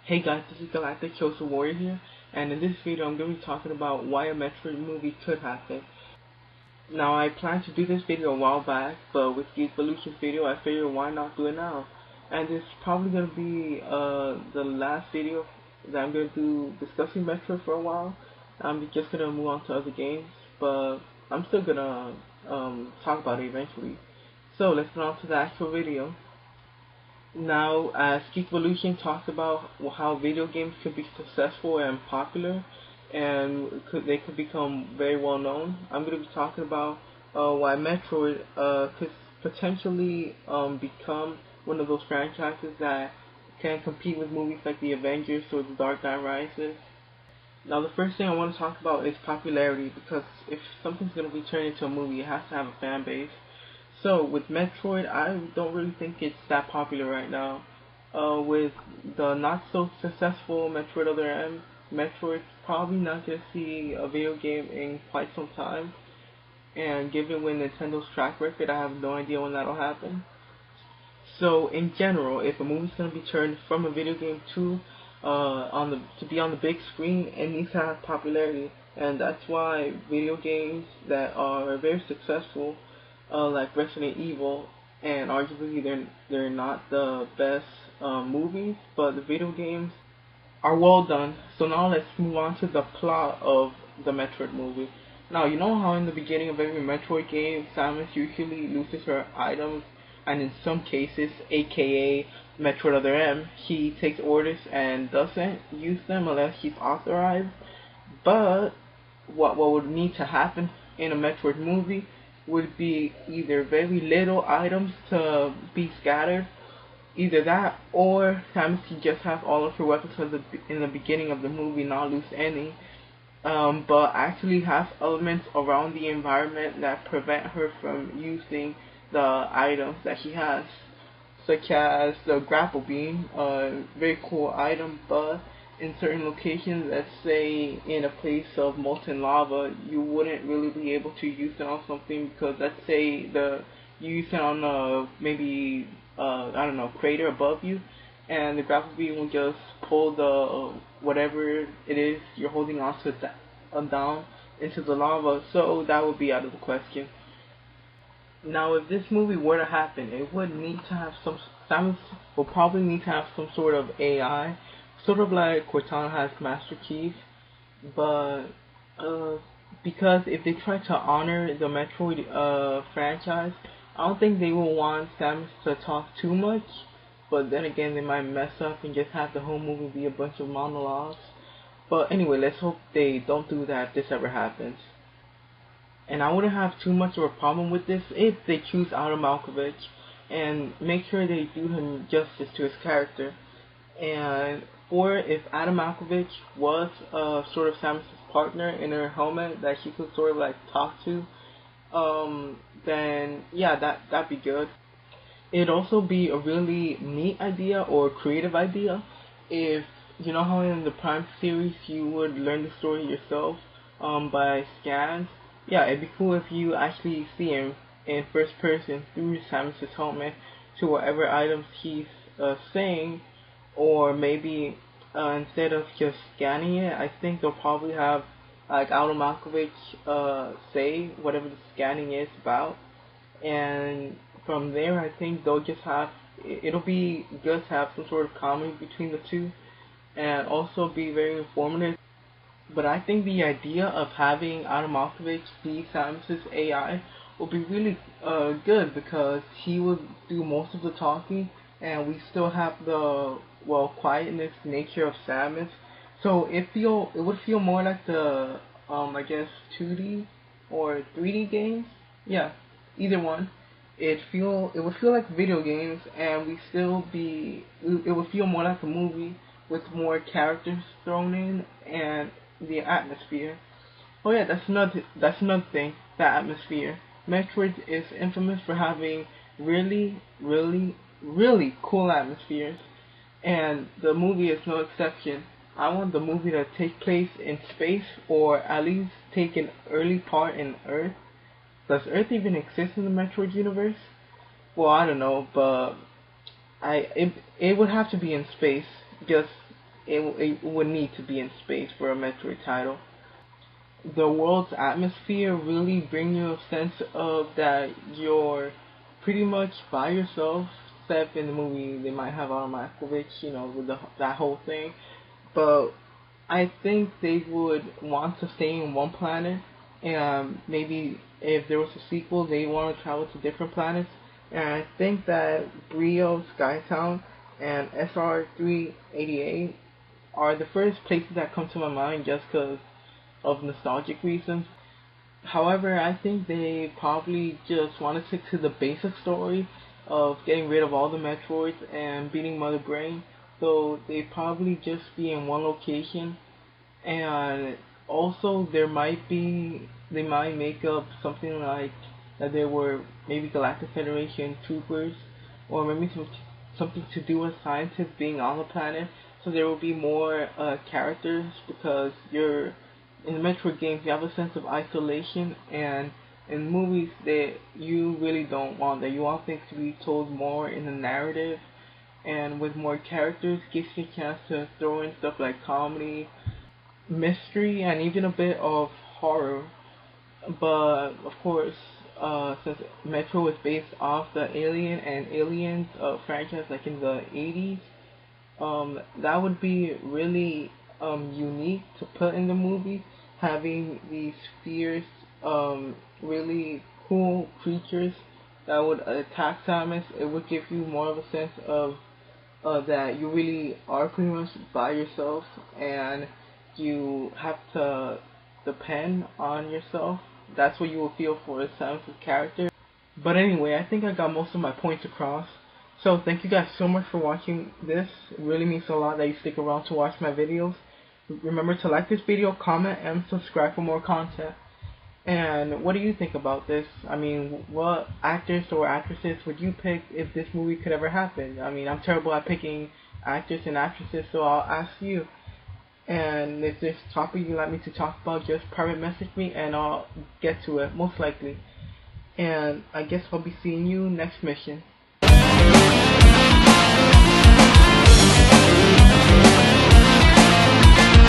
Hey guys, this is Galactic Chosen Warrior here, and in this video I'm going to be talking about why a Metroid movie could happen. Now I planned to do this video a while back, but with the Evolution video I figured why not do it now. And it's probably going to be the last video that I'm going to do discussing Metroid for a while. I'm just going to move on to other games, but I'm still going to talk about it eventually. So let's get on to the actual video. Now, as Geek Evolution talks about how video games could be successful and popular, and they could become very well known, I'm going to be talking about why Metroid could potentially become one of those franchises that can compete with movies like The Avengers or The Dark Knight Rises. Now, the first thing I want to talk about is popularity, because if something's going to be turned into a movie, it has to have a fan base. So with Metroid, I don't really think it's that popular right now. With the not so successful Metroid Other M, Metroid's probably not gonna see a video game in quite some time. And given with Nintendo's track record, I have no idea when that'll happen. So in general, if a movie's gonna be turned from a video game to be on the big screen, it needs to have popularity, and that's why video games that are very successful, like Resident Evil, and arguably they're not the best movies, but the video games are well done. So now let's move on to the plot of the Metroid movie. Now, you know how in the beginning of every Metroid game, Samus usually loses her items, and in some cases, aka Metroid Other M, he takes orders and doesn't use them unless he's authorized. But what would need to happen in a Metroid movie would be either very little items to be scattered, either that, or Samus can just have all of her weapons in the beginning of the movie, not lose any, but actually have elements around the environment that prevent her from using the items that she has, such as the grapple beam, a very cool item, but in certain locations, let's say in a place of molten lava, you wouldn't really be able to use it on something, because let's say you use it on maybe I don't know, crater above you, and the grapple beam will just pull the whatever it is you're holding onto down into the lava, so that would be out of the question. Now, if this movie were to happen, it would need to have Samus will probably need to have some sort of AI, sort of like Cortana has Master Chief, but because if they try to honor the Metroid franchise, I don't think they will want Samus to talk too much, but then again they might mess up and just have the whole movie be a bunch of monologues. But anyway, let's hope they don't do that if this ever happens. And I wouldn't have too much of a problem with this if they choose Adam Malkovich and make sure they do him justice to his character. Or if Adam Malkovich was sort of Samus' partner in her helmet that she could sort of like talk to, then yeah, that'd be good. It'd also be a really neat idea or creative idea if, you know how in the Prime series you would learn the story yourself by scans. Yeah, it'd be cool if you actually see him in first person through Samus' helmet to whatever items he's saying, or maybe instead of just scanning it, I think they'll probably have like Adam Malkovich say whatever the scanning is about, and from there I think they'll just have it'll be just have some sort of comedy between the two, and also be very informative. But I think the idea of having Adam Malkovich be Samus' AI will be really good, because he will do most of the talking, and we still have the quietness nature of Samus. So it would feel more like the I guess 2D or 3D games. Yeah, either one. It would feel like video games, and it would feel more like a movie with more characters thrown in and the atmosphere. Oh yeah, that's another thing. The atmosphere. Metroid is infamous for having really, really, really cool atmospheres, and the movie is no exception. I want the movie to take place in space, or at least take an early part in Earth. Does Earth even exist in the Metroid universe? I don't know, but it would have to be in space. Just it would need to be in space for a Metroid title. The world's atmosphere really bring you a sense of that you're pretty much by yourself. Except in the movie, they might have Armakovich, with that whole thing. But I think they would want to stay in one planet, and maybe if there was a sequel, they want to travel to different planets. And I think that Brio, Skytown, and SR388 are the first places that come to my mind just because of nostalgic reasons. However, I think they probably just want to stick to the basic story of getting rid of all the Metroids and beating Mother Brain. So they probably just be in one location, and also they might make up something like that they were maybe Galactic Federation troopers, or maybe something to do with scientists being on the planet. So there will be more characters, because you're in the Metroid games you have a sense of isolation, and in movies that you really don't want that. You want things to be told more in the narrative, and with more characters gives you a chance to throw in stuff like comedy, mystery, and even a bit of horror. But of course, since Metro was based off the Alien and Aliens franchise, like in the 80s, that would be really unique to put in the movie, having these fierce, really cool creatures that would attack Samus. It would give you more of a sense of that you really are pretty much by yourself, and you have to depend on yourself. That's what you will feel for Samus' character. But anyway, I think I got most of my points across. So thank you guys so much for watching this. It really means a lot that you stick around to watch my videos. Remember to like this video, comment, and subscribe for more content. And what do you think about this? I mean, what actors or actresses would you pick if this movie could ever happen? I mean, I'm terrible at picking actors and actresses, so I'll ask you. And if there's a topic you'd like me to talk about, just private message me and I'll get to it, most likely. And I guess I'll be seeing you next mission.